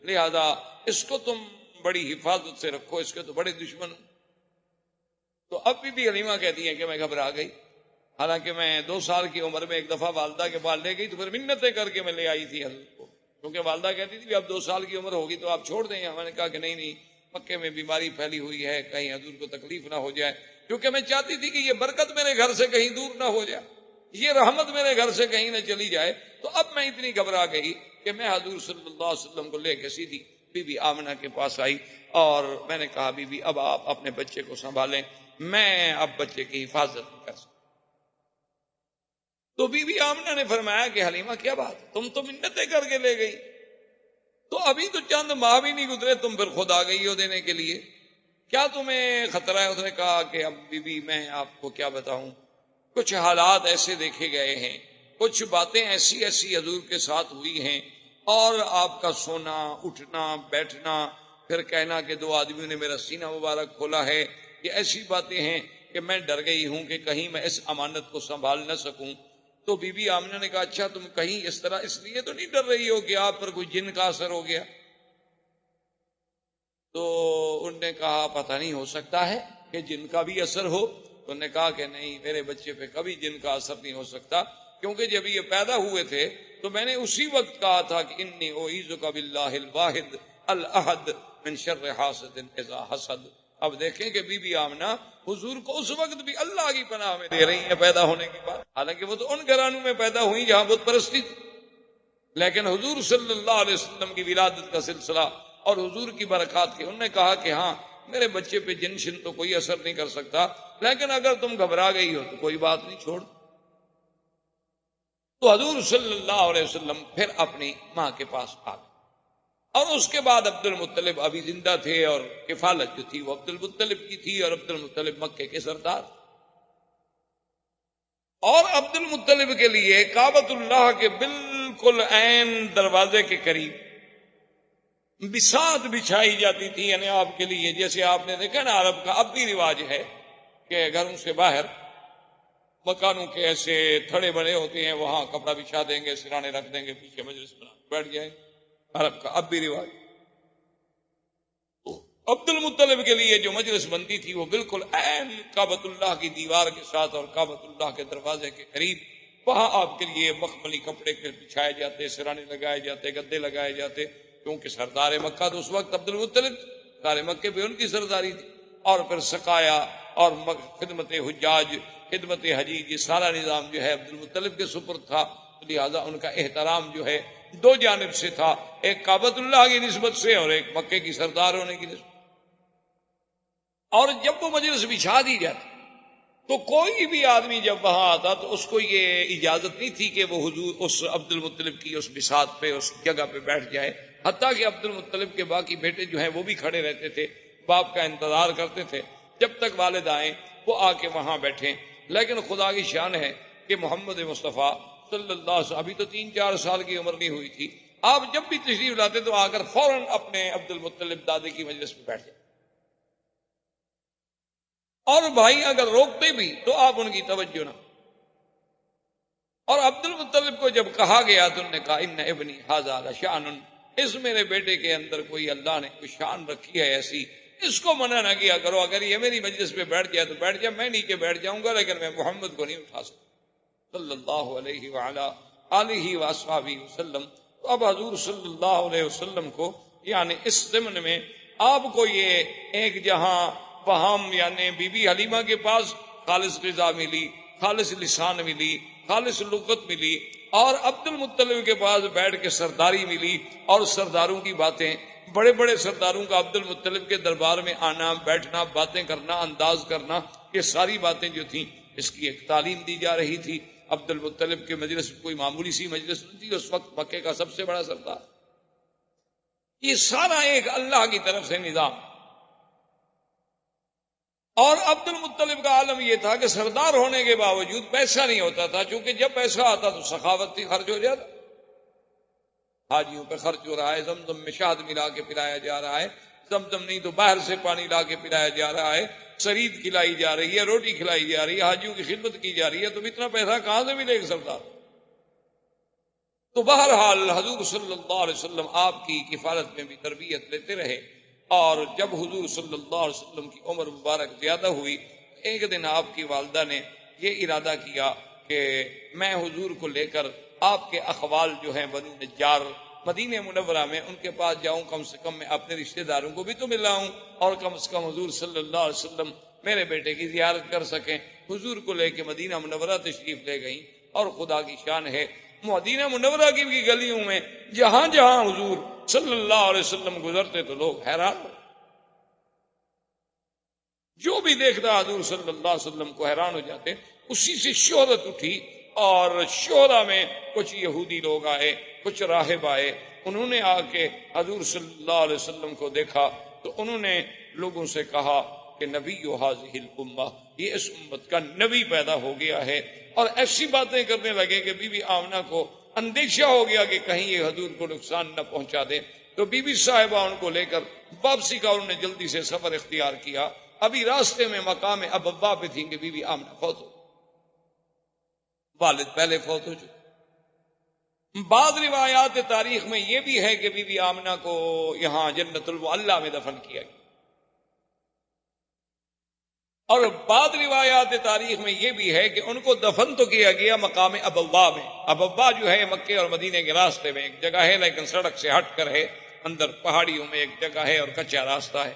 لہذا اس کو تم بڑی حفاظت سے رکھو، اس کے تو بڑے دشمن ہوں۔ تو اب بی بی حلیمہ کہتی ہیں کہ میں گھبرا گئی، حالانکہ میں 2 سال کی عمر میں ایک دفعہ والدہ کے پاس لے گئی تو پھر منتیں کر کے میں لے آئی تھی حضرت کو، کیونکہ والدہ کہتی تھی اب 2 سال کی عمر ہوگی تو آپ چھوڑ دیں۔ میں نے کہا کہ نہیں، مکے میں بیماری پھیلی ہوئی ہے، کہیں حضور کو تکلیف نہ ہو جائے، کیونکہ میں چاہتی تھی کہ یہ برکت میرے گھر سے کہیں دور نہ ہو جائے، یہ رحمت میرے گھر سے کہیں نہ چلی جائے۔ تو اب میں اتنی گھبرا گئی کہ میں حضور صلی اللہ علیہ وسلم کو لے کے سیدھی بی بی آمنہ کے پاس آئی اور میں نے کہا بی بی اب آپ اپنے بچے کو سنبھالیں، میں اب بچے کی حفاظت نہیں کر سکتا۔ تو بی بی آمنہ نے فرمایا کہ حلیمہ کیا بات، تم تو منتیں کر کے لے گئی، تو ابھی تو چند ماہ بھی نہیں گزرے تم پھر خود آ گئی ہو دینے کے لیے، کیا تمہیں خطرہ ہے؟ اس نے کہا کہ اب بی بی میں آپ کو کیا بتاؤں، کچھ حالات ایسے دیکھے گئے ہیں، کچھ باتیں ایسی حضور کے ساتھ ہوئی ہیں، اور آپ کا سونا اٹھنا بیٹھنا، پھر کہنا کہ 2 آدمیوں نے میرا سینہ مبارک کھولا ہے، یہ ایسی باتیں ہیں کہ میں ڈر گئی ہوں کہ کہیں میں اس امانت کو سنبھال نہ سکوں۔ تو بی بی آمنہ نے کہا اچھا تم کہیں اس طرح اس لیے تو نہیں ڈر رہی ہو کہ آپ پر کوئی جن کا اثر ہو گیا؟ تو انہوں نے کہا پتہ نہیں، ہو سکتا ہے کہ جن کا بھی اثر ہو۔ تو انہوں نے کہا کہ نہیں، میرے بچے پہ کبھی جن کا اثر نہیں ہو سکتا، کیونکہ جب یہ پیدا ہوئے تھے تو میں نے اسی وقت کہا تھا کہ انی اعیذک باللہ الواحد الاحد من شر حاسد اذا حسد۔ اب دیکھیں کہ بی بی آمنہ حضور کو اس وقت بھی اللہ کی پناہ میں دے رہی ہیں پیدا ہونے کے بعد، حالانکہ وہ تو ان گھرانوں میں پیدا ہوئی جہاں بت پرستی تھی، لیکن حضور صلی اللہ علیہ وسلم کی ولادت کا سلسلہ اور حضور کی برکات کی، انہوں نے کہا کہ ہاں میرے بچے پہ جن شن تو کوئی اثر نہیں کر سکتا، لیکن اگر تم گھبرا گئی ہو تو کوئی بات نہیں، چھوڑ۔ تو حضور صلی اللہ علیہ وسلم پھر اپنی ماں کے پاس آ گئے، اور اس کے بعد عبد المطلب ابھی زندہ تھے، اور کفالت جو تھی وہ عبد المطلب کی تھی، اور عبد المطلب مکے کے سردار، اور عبد المطلب کے لیے کعبۃ اللہ کے بالکل عین دروازے کے قریب بساط بچھائی جاتی تھی، یعنی آپ کے لیے جیسے آپ نے دیکھا نا عرب کا اب بھی رواج ہے کہ گھروں سے باہر مکانوں کے ایسے تھڑے بنے ہوتے ہیں، وہاں کپڑا بچھا دیں گے، سرانے رکھ دیں گے، پیچھے مجلس بنا بیٹھ جائیں، عرب کا اب بھی رواج۔ تو عبد المطلب کے لیے جو مجلس بنتی تھی وہ بالکل عین کعبۃ اللہ کی دیوار کے ساتھ اور کعبۃ اللہ کے دروازے کے قریب، وہاں آپ کے لیے مخملی کپڑے بچھائے جاتے، سرانے لگائے جاتے، گدے لگائے جاتے، کیونکہ سردار مکہ تو اس وقت عبد المطلب، سارے مکے پہ ان کی سرداری تھی، اور پھر سقایا اور خدمت حجاج، خدمت حجیج، یہ سارا نظام جو ہے عبد المطلب کے سپرد تھا، لہذا ان کا احترام جو ہے 2 جانب سے تھا، ایک کعبۃ اللہ کی نسبت سے اور ایک مکے کی سردار ہونے کی نسبت۔ اور جب وہ مجلس بچھا دی جاتی تو کوئی بھی آدمی جب وہاں آتا تو اس کو یہ اجازت نہیں تھی کہ وہ حضور اس عبد المطلب کی اس بساط پہ، اس جگہ پہ بیٹھ جائے، حتیٰ کہ عبد المطلب کے باقی بیٹے جو ہیں وہ بھی کھڑے رہتے تھے، باپ کا انتظار کرتے تھے جب تک والد آئیں وہ آ کے وہاں بیٹھیں۔ لیکن خدا کی شان ہے کہ محمد مصطفیٰ صلی اللہ علیہ وسلم ابھی تو 3-4 سال کی عمر نہیں ہوئی تھی، آپ جب بھی تشریف لاتے تو آ کر فوراً اپنے عبد المطلب دادے کی مجلس میں بیٹھ جائیں، اور بھائی اگر روکتے بھی تو آپ ان کی توجہ نہ۔ اور عبد المطلب کو جب کہا گیا تو انہوں نے کہا ان ابنی ھذا لشأن، اس میرے بیٹے کے اندر کوئی اللہ نے کوئی شان رکھی ہے ایسی، اس کو منع نہ کیا کرو، اگر یہ میری مجلس پہ بیٹھ جائے تو بیٹھ جائے، میں نیچے بیٹھ جاؤں گا، لیکن میں محمد کو نہیں اٹھا سکتا صلی اللہ علیہ وعلا آلہ واصحابہ وسلم۔ تو اب حضور صلی اللہ علیہ وسلم کو یعنی اس ضمن میں آپ کو یہ ایک جہاں وہاں یعنی بی بی حلیمہ کے پاس خالص غذا ملی، خالص لسان ملی، خالص لغت ملی، اور عبد المطلب کے پاس بیٹھ کے سرداری ملی، اور سرداروں کی باتیں، بڑے بڑے سرداروں کا عبد المطلب کے دربار میں آنا، بیٹھنا، باتیں کرنا، انداز کرنا، یہ ساری باتیں جو تھیں اس کی ایک تعلیم دی جا رہی تھی۔ عبد المطلب کے مجلس کوئی معمولی سی مجلس نہیں تھی، اس وقت مکے کا سب سے بڑا سردار۔ یہ سارا ایک اللہ کی طرف سے نظام۔ اور عبد المطلب کا عالم یہ تھا کہ سردار ہونے کے باوجود پیسہ نہیں ہوتا تھا، چونکہ جب پیسہ آتا تو سخاوت تھی، خرچ ہو جاتا، حاجیوں پہ خرچ ہو رہا ہے، زمزم میں شہد ملا کے پلایا جا رہا ہے، زمزم نہیں تو باہر سے پانی لا کے پلایا جا رہا ہے، سرید کھلائی جا رہی ہے، روٹی کھلائی جا رہی ہے، حاجیوں کی خدمت کی جا رہی ہے، تو اتنا پیسہ کہاں سے ملے گا سردار؟ تو بہرحال حضور صلی اللہ علیہ وسلم آپ کی کفالت میں بھی تربیت لیتے رہے، اور جب حضور صلی اللہ علیہ وسلم کی عمر مبارک زیادہ ہوئی، ایک دن آپ کی والدہ نے یہ ارادہ کیا کہ میں حضور کو لے کر آپ کے اخوال جو ہیں بنو نجار مدینہ منورہ میں ان کے پاس جاؤں، کم سے کم میں اپنے رشتہ داروں کو بھی تو ملاؤں، اور کم سے کم حضور صلی اللہ علیہ وسلم میرے بیٹے کی زیارت کر سکیں۔ حضور کو لے کے مدینہ منورہ تشریف لے گئیں، اور خدا کی شان ہے مدینہ منورہ کی بھی گلیوں میں جہاں جہاں حضور صلی اللہ علیہ وسلم گزرتے تو لوگ حیران ہو، جو بھی دیکھتا حضور صلی اللہ علیہ وسلم کو حیران ہو جاتے۔ اسی سے شہرت اٹھی، اور شہرہ میں کچھ یہودی لوگ آئے، کچھ راہب آئے، انہوں نے آ کے حضور صلی اللہ علیہ وسلم کو دیکھا تو انہوں نے لوگوں سے کہا کہ نبی هذه الامہ، یہ اس امت کا نبی پیدا ہو گیا ہے، اور ایسی باتیں کرنے لگے کہ بی بی آمنہ کو اندیشہ ہو گیا کہ کہیں یہ حضور کو نقصان نہ پہنچا دے، تو بی بی صاحبہ ان کو لے کر واپسی کا انہوں نے جلدی سے سفر اختیار کیا۔ ابھی راستے میں مقام ابوا پہ تھیں کہ بی بی آمنہ فوت ہو، والد پہلے فوت ہو چکے۔ بعض روایات تاریخ میں یہ بھی ہے کہ بی بی آمنہ کو یہاں جنت المعلی میں دفن کیا گیا، اور بعض روایات تاریخ میں یہ بھی ہے کہ ان کو دفن تو کیا گیا مقام ابوا میں۔ ابوا جو ہے مکے اور مدینے کے راستے میں ایک جگہ ہے، لیکن سڑک سے ہٹ کر ہے، اندر پہاڑیوں میں ایک جگہ ہے اور کچا راستہ ہے۔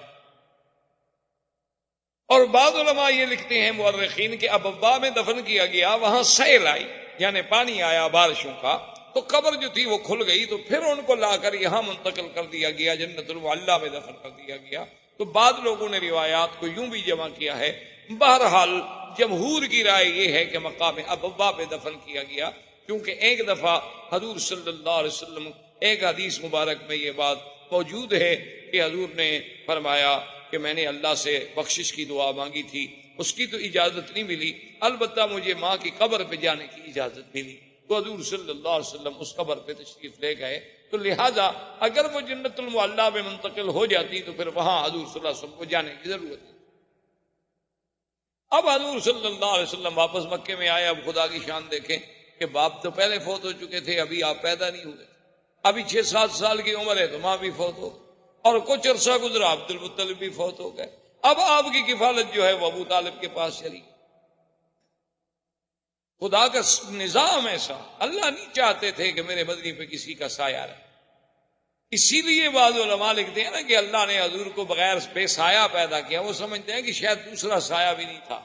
اور بعض علماء یہ لکھتے ہیں مورخین کہ ابوا میں دفن کیا گیا، وہاں سیل آئی یعنی پانی آیا بارشوں کا، تو قبر جو تھی وہ کھل گئی، تو پھر ان کو لا کر یہاں منتقل کر دیا گیا، جنت المعلی میں دفن کر دیا گیا۔ تو بعض لوگوں نے روایات کو یوں بھی جمع کیا ہے۔ بہرحال جمہور کی رائے یہ ہے کہ مقام ابوا پہ دفن کیا گیا، کیونکہ ایک دفعہ حضور صلی اللہ علیہ وسلم، ایک حدیث مبارک میں یہ بات موجود ہے کہ حضور نے فرمایا کہ میں نے اللہ سے بخشش کی دعا مانگی تھی، اس کی تو اجازت نہیں ملی، البتہ مجھے ماں کی قبر پہ جانے کی اجازت ملی، تو حضور صلی اللہ علیہ وسلم اس قبر پہ تشریف لے گئے۔ تو لہٰذا اگر وہ جنت المعلی میں منتقل ہو جاتی تو پھر وہاں حضور صلی اللہ علیہ وسلم کو جانے کی ضرورت نہیں۔ اب حضور صلی اللہ علیہ وسلم واپس مکے میں آئے۔ اب خدا کی شان دیکھیں کہ باپ تو پہلے فوت ہو چکے تھے، ابھی آپ پیدا نہیں ہوئے، ابھی 6-7 سال کی عمر ہے تو ماں بھی فوت ہو، اور کچھ عرصہ گزرا عبد المطلب بھی فوت ہو گئے۔ اب آپ کی کفالت جو ہے وہ ابو طالب کے پاس چلی۔ خدا کا نظام ایسا، اللہ نہیں چاہتے تھے کہ میرے بدنی پہ کسی کا سایہ رہے، اسی لیے بعض علماء لکھتے ہیں نا کہ اللہ نے حضور کو بغیر بے سایہ پیدا کیا۔ وہ سمجھتے ہیں کہ شاید دوسرا سایہ بھی نہیں تھا،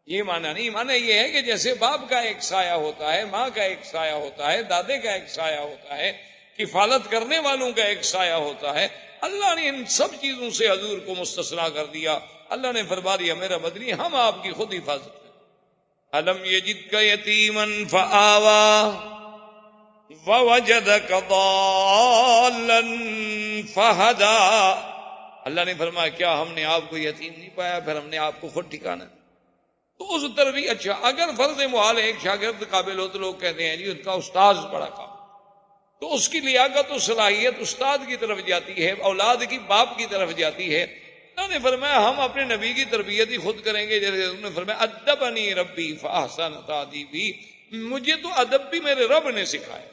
یہ معنی نہیں، معنی یہ ہے کہ جیسے باپ کا ایک سایہ ہوتا ہے، ماں کا ایک سایہ ہوتا ہے، دادے کا ایک سایہ ہوتا ہے، کفالت کرنے والوں کا ایک سایہ ہوتا ہے، اللہ نے ان سب چیزوں سے حضور کو مستثنیٰ کر دیا۔ اللہ نے فرما دیا میرا بدنی ہم آپ کی خود حفاظت کریں۔ الم یجدک یتیما فآوا ووجدک ضالا فہدا۔ اللہ نے فرمایا کیا ہم نے آپ کو یتیم نہیں پایا، پھر ہم نے آپ کو خود ٹھکانا۔ تو اس طرح بھی اچھا، اگر فرض محال ایک شاگرد قابل ہو تو لوگ کہتے ہیں جی ان کا استاذ بڑا کام، تو اس کی لیاقت و صلاحیت استاد کی طرف جاتی ہے، اولاد کی باپ کی طرف جاتی ہے۔ اللہ نے فرمایا ہم اپنے نبی کی تربیت ہی خود کریں گے، جیسے انہوں نے فرمایا ادبنی ربی فاحسن تادیبی، مجھے تو ادب بھی میرے رب نے سکھایا،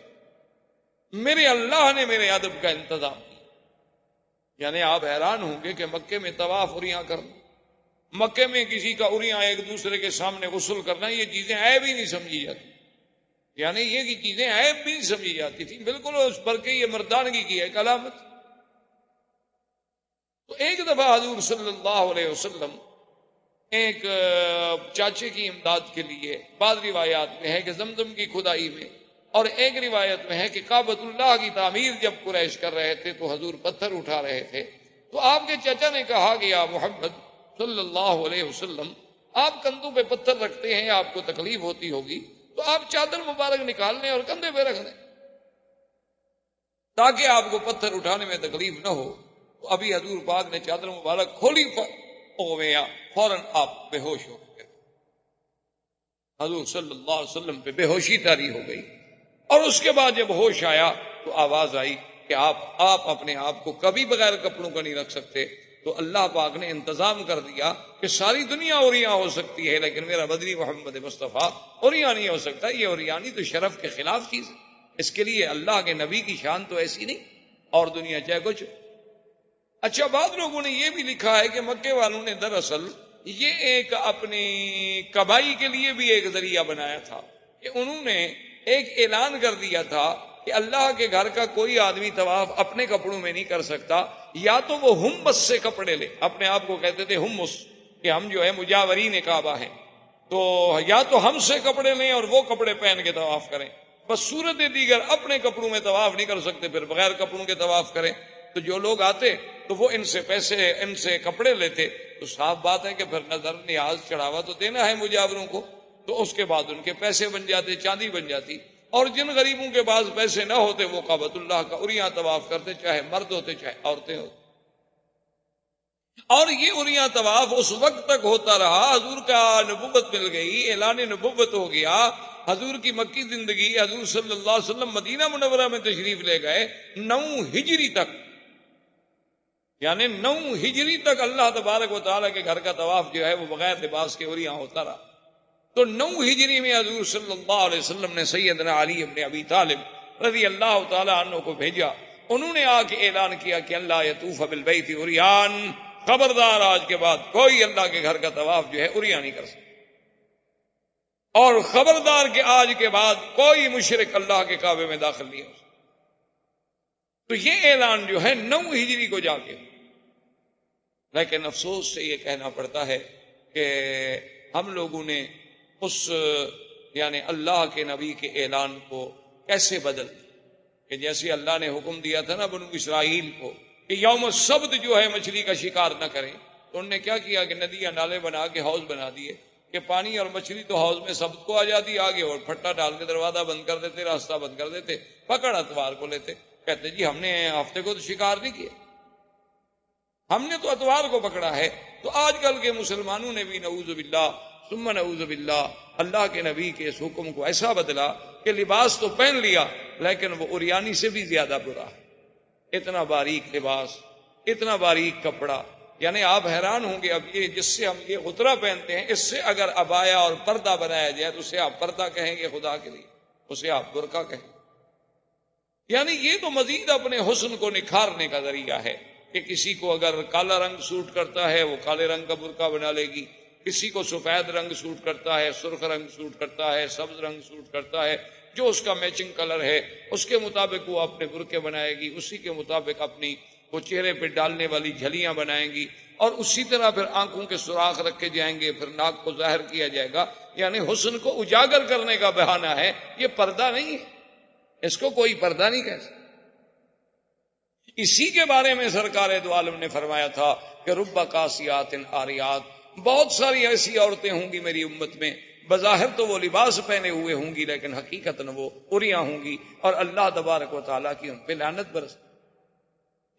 میرے اللہ نے میرے ادب کا انتظام کیا۔ یعنی آپ حیران ہوں گے کہ مکے میں طواف اریاں کرنا، مکے میں کسی کا اریاں ایک دوسرے کے سامنے غسل کرنا، یہ چیزیں عیب ہی نہیں سمجھی جاتی، یعنی یہ چیزیں عیب بھی نہیں سمجھی جاتی تھی، بالکل اس پر کے یہ مردانگی کی ایک علامت۔ تو ایک دفعہ حضور صلی اللہ علیہ وسلم ایک چاچے کی امداد کے لیے، بعض روایات میں ہے کہ زمزم کی کھدائی میں، اور ایک روایت میں ہے کہ کعبۃ اللہ کی تعمیر جب قریش کر رہے تھے تو حضور پتھر اٹھا رہے تھے، تو آپ کے چچا نے کہا کہ یا محمد صلی اللہ علیہ وسلم آپ کندھوں پہ پتھر رکھتے ہیں، آپ کو تکلیف ہوتی ہوگی، تو آپ چادر مبارک نکال لیں اور کندھے پہ رکھ دیں تاکہ آپ کو پتھر اٹھانے میں تکلیف نہ ہو۔ تو ابھی حضور پاک نے چادر مبارک کھولی فوراً آپ بے ہوش ہو گئے، حضور صلی اللہ علیہ وسلم پہ بے ہوشی طاری ہو گئی، اور اس کے بعد جب ہوش آیا تو آواز آئی کہ آپ اپنے آپ کو کبھی بغیر کپڑوں کا نہیں رکھ سکتے۔ تو اللہ پاک نے انتظام کر دیا کہ ساری دنیا اوریاں ہو سکتی ہے لیکن میرا بدنی محمد مصطفیٰ اوریاں نہیں ہو سکتا۔ یہ اوریانی تو شرف کے خلاف چیز ہے، اس کے لیے اللہ کے نبی کی شان تو ایسی نہیں، اور دنیا چاہے کچھ۔ اچھا، بعض لوگوں نے یہ بھی لکھا ہے کہ مکے والوں نے دراصل یہ ایک اپنی کمائی کے لیے بھی ایک ذریعہ بنایا تھا کہ انہوں نے ایک اعلان کر دیا تھا کہ اللہ کے گھر کا کوئی آدمی طواف اپنے کپڑوں میں نہیں کر سکتا، یا تو وہ ہمس سے کپڑے لے، اپنے آپ کو کہتے تھے ہمس، کہ ہم جو ہے مجاورین کعبہ ہیں، تو یا تو ہم سے کپڑے لیں اور وہ کپڑے پہن کے طواف کریں، بس صورت دیگر اپنے کپڑوں میں طواف نہیں کر سکتے، پھر بغیر کپڑوں کے طواف کریں۔ تو جو لوگ آتے تو وہ ان سے پیسے، ان سے کپڑے لیتے، تو صاف بات ہے کہ پھر نظر نیاز چڑھاوا تو دینا ہے مجاوروں کو، تو اس کے بعد ان کے پیسے بن جاتے، چاندی بن جاتی، اور جن غریبوں کے پاس پیسے نہ ہوتے وہ کعبۃ اللہ کا عریاں طواف کرتے، چاہے مرد ہوتے چاہے عورتیں ہوتے۔ اور یہ عریاں طواف اس وقت تک ہوتا رہا، حضور کا نبوت مل گئی، اعلان نبوت ہو گیا، حضور کی مکی زندگی، حضور صلی اللہ علیہ وسلم مدینہ منورہ میں تشریف لے گئے، 9 ہجری تک، یعنی 9 ہجری تک اللہ تبارک و تعالیٰ کے گھر کا طواف جو ہے وہ بغیر لباس کے عریاں ہوتا رہا۔ تو 9 ہجری میں حضور صلی اللہ علیہ وسلم نے سیدنا علی ابن ابی طالب رضی اللہ تعالیٰ عنہ کو بھیجا، انہوں نے آ کے اعلان کیا کہ اللہ یطوف بالبیت عریان، خبردار آج کے بعد کوئی اللہ کے گھر کا طواف جو ہے عریاں نہیں کر سکتا، اور خبردار کہ آج کے بعد کوئی مشرک اللہ کے کعبے میں داخل نہیں ہو سکتا۔ تو یہ اعلان جو ہے 9 ہجری کو جا کے، لیکن افسوس سے یہ کہنا پڑتا ہے کہ ہم لوگوں نے اس یعنی اللہ کے نبی کے اعلان کو کیسے بدل، کہ جیسے اللہ نے حکم دیا تھا نا بنو اسرائیل کو کہ یوم السبت جو ہے مچھلی کا شکار نہ کریں، تو انہوں نے کیا کیا کہ ندیاں نالے بنا کے حوض بنا دیے کہ پانی اور مچھلی تو حوض میں سبت کو آ جاتی آگے، اور پھٹا ڈال کے دروازہ بند کر دیتے، راستہ بند کر دیتے، پکڑ اتوار کو لیتے، کہتے جی ہم نے ہفتے کو تو شکار نہیں کیا، ہم نے تو اتوار کو پکڑا ہے۔ تو آج کل کے مسلمانوں نے بھی نعوذ باللہ ثم نعوذ باللہ اللہ کے نبی کے اس حکم کو ایسا بدلا کہ لباس تو پہن لیا لیکن وہ عریانی سے بھی زیادہ برا ہے، اتنا باریک لباس، اتنا باریک کپڑا، یعنی آپ حیران ہوں گے، اب یہ جس سے ہم یہ غترہ پہنتے ہیں، اس سے اگر عبایا اور پردہ بنایا جائے تو اسے آپ پردہ کہیں گے خدا کے لیے، اسے آپ برقع کہیں گے، یعنی یہ تو مزید اپنے حسن کو نکھارنے کا ذریعہ ہے کہ کسی کو اگر کالا رنگ سوٹ کرتا ہے وہ کالے رنگ کا برقع بنا لے گی، کسی کو سفید رنگ سوٹ کرتا ہے، سرخ رنگ سوٹ کرتا ہے، سبز رنگ سوٹ کرتا ہے، جو اس کا میچنگ کلر ہے اس کے مطابق وہ اپنے برقعے بنائے گی، اسی کے مطابق اپنی وہ چہرے پہ ڈالنے والی جھلیاں بنائیں گی، اور اسی طرح پھر آنکھوں کے سوراخ رکھے جائیں گے، پھر ناک کو ظاہر کیا جائے گا، یعنی حسن کو اجاگر کرنے کا بہانہ ہے، یہ پردہ نہیں ہے، اس کو کوئی پردہ نہیں کہہ سکتا۔ اسی کے بارے میں سرکار دو عالم نے فرمایا تھا کہ رب قاسیات عاریات، بہت ساری ایسی عورتیں ہوں گی میری امت میں، بظاہر تو وہ لباس پہنے ہوئے ہوں گی لیکن حقیقت وہ عریاں ہوں گی، اور اللہ تبارک و تعالیٰ کی ان پہ لعنت برس۔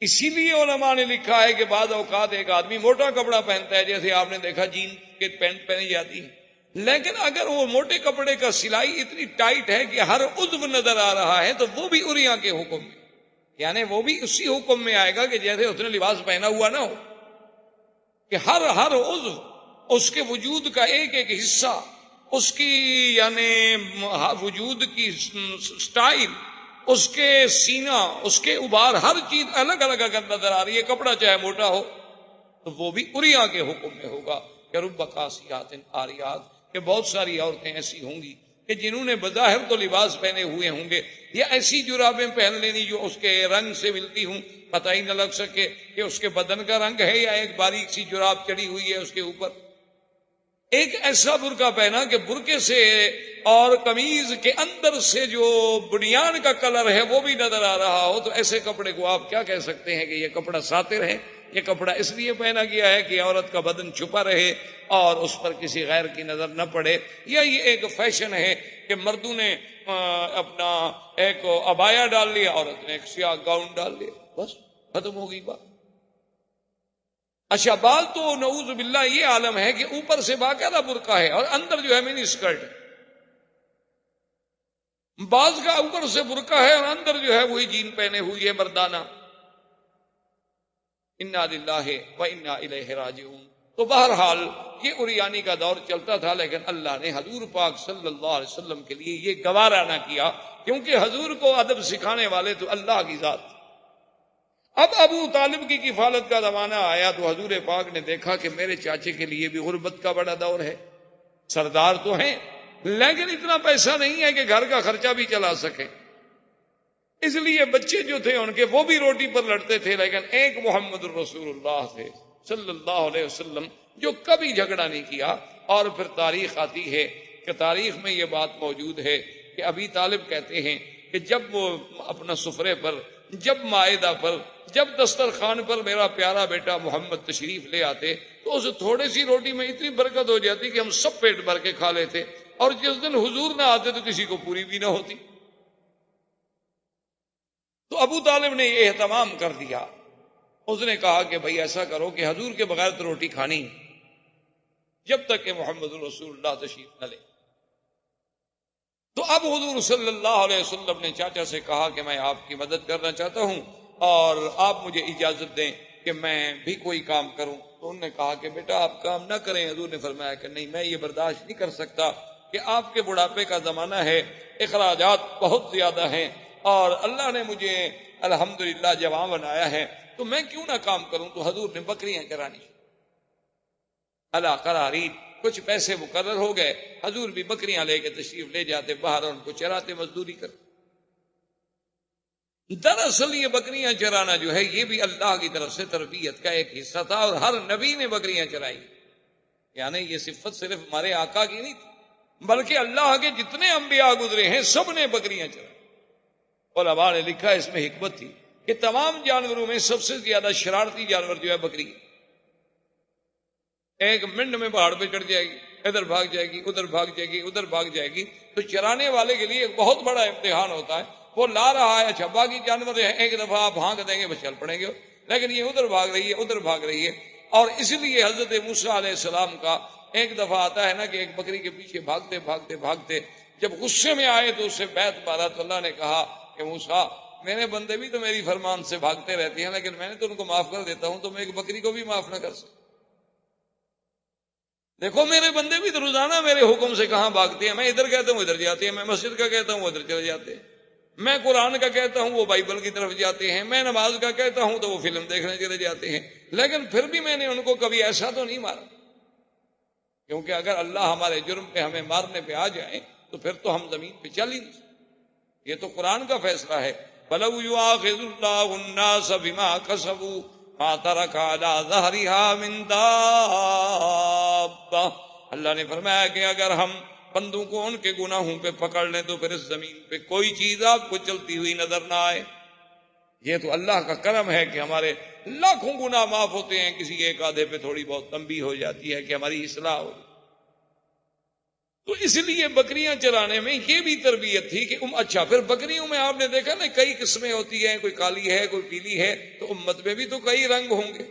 اسی لیے علماء نے لکھا ہے کہ بعض اوقات ایک آدمی موٹا کپڑا پہنتا ہے، جیسے آپ نے دیکھا جین کے پینٹ پہنی جاتی ہے، لیکن اگر وہ موٹے کپڑے کا سلائی اتنی ٹائٹ ہے کہ ہر عضو نظر آ رہا ہے تو وہ بھی عریاں کے حکم میں، یعنی وہ بھی اسی حکم میں آئے گا کہ جیسے اس نے لباس پہنا ہوا نہ ہو، کہ ہر عضو، اس کے وجود کا ایک ایک حصہ، اس کی یعنی وجود کی سٹائل، اس کے سینہ، اس کے ابھار، ہر چیز الگ الگ اگر نظر آ رہی ہے، کپڑا چاہے موٹا ہو تو وہ بھی عریاں کے حکم میں ہوگا کہ رب قاسیات عاریات، کہ بہت ساری عورتیں ایسی ہوں گی کہ جنہوں نے بظاہر تو لباس پہنے ہوئے ہوں گے، یا ایسی جرابیں پہن لینی جو اس کے رنگ سے ملتی ہوں، پتہ ہی نہ لگ سکے کہ اس کے بدن کا رنگ ہے یا ایک باریک سی جراب چڑی ہوئی ہے اس کے اوپر، ایک ایسا برقع پہنا کہ برقعے سے اور قمیض کے اندر سے جو بنیان کا کلر ہے وہ بھی نظر آ رہا ہو، تو ایسے کپڑے کو آپ کیا کہہ سکتے ہیں کہ یہ کپڑا ساتر ہے؟ یہ کپڑا اس لیے پہنا گیا ہے کہ عورت کا بدن چھپا رہے اور اس پر کسی غیر کی نظر نہ پڑے، یا یہ ایک فیشن ہے کہ مردوں نے اپنا ایک عبایا ڈال لیا، عورت نے ایک سیاہ گاؤن ڈال لیا، بس ختم ہو گئی بات۔ اچھا، بال تو نعوذ باللہ یہ عالم ہے کہ اوپر سے باقاعدہ برقع ہے اور اندر جو ہے منی اسکرٹ ہے، بعض کا اوپر سے برقع ہے اور اندر جو ہے وہی جین پہنے ہوئی ہے مردانہ۔ انا للہ و انا الیہ راجعون۔ تو بہرحال یہ عریانی کا دور چلتا تھا، لیکن اللہ نے حضور پاک صلی اللہ علیہ وسلم کے لیے یہ گوارا نہ کیا کیونکہ حضور کو ادب سکھانے والے تو اللہ کی ذات. اب ابو طالب کی کفالت کا زمانہ آیا تو حضور پاک نے دیکھا کہ میرے چاچے کے لیے بھی غربت کا بڑا دور ہے. سردار تو ہیں لیکن اتنا پیسہ نہیں ہے کہ گھر کا خرچہ بھی چلا سکے. اس لیے بچے جو تھے ان کے وہ بھی روٹی پر لڑتے تھے. لیکن ایک محمد الرسول اللہ تھے صلی اللہ علیہ وسلم جو کبھی جھگڑا نہیں کیا. اور پھر تاریخ آتی ہے کہ تاریخ میں یہ بات موجود ہے کہ ابی طالب کہتے ہیں کہ جب وہ اپنا سفرے پر، جب مائدہ پر، جب دسترخوان پر میرا پیارا بیٹا محمد تشریف لے آتے تو اس تھوڑی سی روٹی میں اتنی برکت ہو جاتی کہ ہم سب پیٹ بھر کے کھا لیتے. اور جس دن حضور نہ آتے تو کسی کو پوری بھی نہ ہوتی. تو ابو طالب نے یہ اہتمام کر دیا. اس نے کہا کہ بھائی ایسا کرو کہ حضور کے بغیر تو روٹی کھانی جب تک کہ محمد رسول اللہ تشریف نہ لے. تو اب حضور صلی اللہ علیہ وسلم نے چاچا سے کہا کہ میں آپ کی مدد کرنا چاہتا ہوں اور آپ مجھے اجازت دیں کہ میں بھی کوئی کام کروں. تو انہوں نے کہا کہ بیٹا آپ کام نہ کریں. حضور نے فرمایا کہ نہیں، میں یہ برداشت نہیں کر سکتا کہ آپ کے بڑھاپے کا زمانہ ہے، اخراجات بہت زیادہ ہیں اور اللہ نے مجھے الحمدللہ جوان بنایا ہے تو میں کیوں نہ کام کروں. تو حضور نے بکریاں چرانی اللہ قرارید، کچھ پیسے مقرر ہو گئے. حضور بھی بکریاں لے کے تشریف لے جاتے باہر، ان کو چراتے، مزدوری کرتے. دراصل یہ بکریاں چرانا جو ہے یہ بھی اللہ کی طرف سے تربیت کا ایک حصہ تھا اور ہر نبی نے بکریاں چرائی. یعنی یہ صفت صرف ہمارے آقا کی نہیں تھی بلکہ اللہ کے جتنے انبیاء گزرے ہیں سب نے بکریاں چرائی. علماء نے لکھا اس میں حکمت تھی کہ تمام جانوروں میں سب سے زیادہ شرارتی جانور جو ہے بکری ہے. ایک منٹ میں پہاڑ پہ چڑھ جائے گی، ادھر بھاگ جائے گی، ادھر بھاگ جائے گی، ادھر بھاگ جائے گی. تو چرانے والے کے لیے ایک بہت بڑا امتحان ہوتا ہے. وہ لا رہا ہے، اچھا باقی جانور ایک دفعہ آپ بھانک دیں گے بس چل پڑیں گے، لیکن یہ ادھر بھاگ رہی ہے، ادھر بھاگ رہی ہے. اور اس لیے حضرت موسیٰ علیہ السلام کا ایک دفعہ آتا ہے نا کہ ایک بکری کے پیچھے بھاگتے بھاگتے بھاگتے جب غصے میں آئے تو اس سے بیعت مارا. تو اللہ نے کہا کہ موسیٰ میرے بندے بھی تو میری فرمان سے بھاگتے رہتے ہیں لیکن میں نے تو ان کو معاف کر دیتا ہوں، تو میں ایک بکری کو بھی معاف نہ کر سکتا. دیکھو میرے بندے بھی تو روزانہ میرے حکم سے کہاں بھاگتے ہیں. میں ادھر کہتا ہوں ادھر جاتے ہیں، میں مسجد کا کہتا ہوں ادھر چلے جاتے ہیں، میں قرآن کا کہتا ہوں وہ بائبل کی طرف جاتے ہیں، میں نماز کا کہتا ہوں تو وہ فلم دیکھنے چلے جاتے ہیں. لیکن پھر بھی میں نے ان کو کبھی ایسا تو نہیں مارا، کیونکہ اگر اللہ ہمارے جرم پہ ہمیں مارنے پہ آ جائے تو پھر تو ہم زمین پہ چل ہی نہیں سکتے. یہ تو قرآن کا فیصلہ ہے. وَلَوْ يُؤَاخِذُ اللَّهُ النَّاسَ بِمَا كَسَبُوا مَا تَرَكَ عَلَىٰ ظَهْرِهَا مِن دَابَّةٍ. اللہ نے فرمایا کہ اگر ہم بندوں کو ان کے گناہوں پہ پکڑ لیں تو پھر اس زمین پہ کوئی چیز آپ کو چلتی ہوئی نظر نہ آئے. یہ تو اللہ کا کرم ہے کہ ہمارے لاکھوں گناہ معاف ہوتے ہیں، کسی ایک آدھے پہ تھوڑی بہت تنبیہ ہو جاتی ہے کہ ہماری اصلاح ہو. تو اس لیے بکریاں چرانے میں یہ بھی تربیت تھی کہ اچھا پھر بکریوں میں آپ نے دیکھا نا کئی قسمیں ہوتی ہیں، کوئی کالی ہے کوئی پیلی ہے، تو امت میں بھی تو کئی رنگ ہوں گے.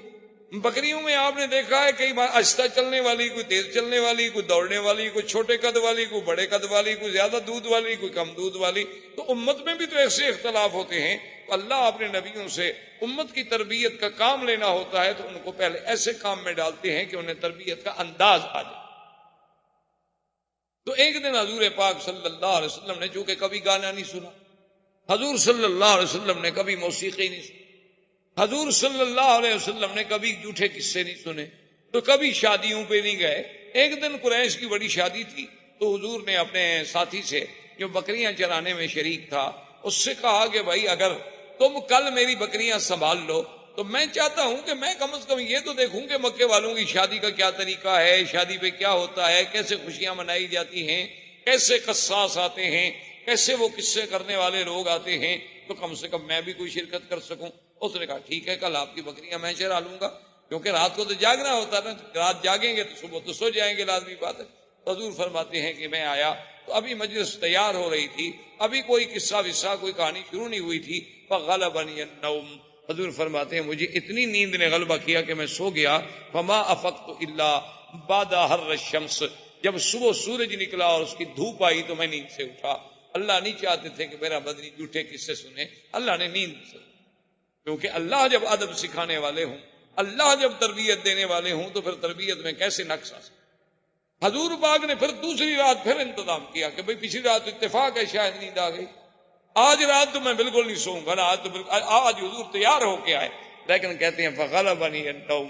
بکریوں میں آپ نے دیکھا ہے کئی آہستہ چلنے والی، کوئی تیز چلنے والی، کوئی دوڑنے والی، کوئی چھوٹے قد والی، کوئی بڑے قد والی، کوئی زیادہ دودھ والی، کوئی کم دودھ والی. تو امت میں بھی تو ایسے اختلاف ہوتے ہیں. اللہ اپنے نبیوں سے امت کی تربیت کا کام لینا ہوتا ہے تو ان کو پہلے ایسے کام میں ڈالتے ہیں کہ انہیں تربیت کا انداز آ جائے. تو ایک دن حضور پاک صلی اللہ علیہ وسلم نے چونکہ کبھی گانا نہیں سنا، حضور صلی اللہ علیہ وسلم نے کبھی موسیقی نہیں سنی، حضور صلی اللہ علیہ وسلم نے کبھی جھوٹے قصے نہیں سنے، تو کبھی شادیوں پہ نہیں گئے. ایک دن قریش کی بڑی شادی تھی تو حضور نے اپنے ساتھی سے جو بکریاں چرانے میں شریک تھا اس سے کہا کہ بھائی اگر تم کل میری بکریاں سنبھال لو تو میں چاہتا ہوں کہ میں کم از کم یہ تو دیکھوں کہ مکے والوں کی شادی کا کیا طریقہ ہے، شادی پہ کیا ہوتا ہے، کیسے خوشیاں منائی جاتی ہیں، کیسے قصاص آتے ہیں، کیسے وہ قصے کرنے والے لوگ آتے ہیں، تو کم سے کم میں بھی کوئی شرکت کر سکوں. اس نے کہا ٹھیک ہے کل آپ کی بکریاں میں چرا لوں گا، کیونکہ رات کو تو جاگنا ہوتا ہے نا، رات جاگیں گے تو صبح تو سو جائیں گے، لازمی بات ہے. حضور فرماتے ہیں کہ میں آیا تو ابھی مجلس تیار ہو رہی تھی، ابھی کوئی قصہ وصہ کوئی کہانی شروع نہیں ہوئی تھی. فغلبنی النوم، حضور فرماتے ہیں مجھے اتنی نیند نے غلبہ کیا کہ میں سو گیا. فما افقت الا بعد حر الشمس، جب صبح سورج نکلا اور اس کی دھوپ آئی تو میں نیند سے اٹھا. اللہ نہیں چاہتے تھے کہ میرا بدنی جھوٹے قصے سنے، اللہ نے نیند سے، کیونکہ اللہ جب ادب سکھانے والے ہوں، اللہ جب تربیت دینے والے ہوں تو پھر تربیت میں کیسے نقص آ سکتا. حضور پاک نے پھر دوسری رات پھر انتظام کیا کہ بھئی پچھلی رات اتفاق ہے شاید نیند آ گئی، آج رات تو میں بالکل نہیں سوؤں گا نا، آج تو بالکل، آج حضور تیار ہو کے آئے، لیکن کہتے ہیں فغلبنی النوم،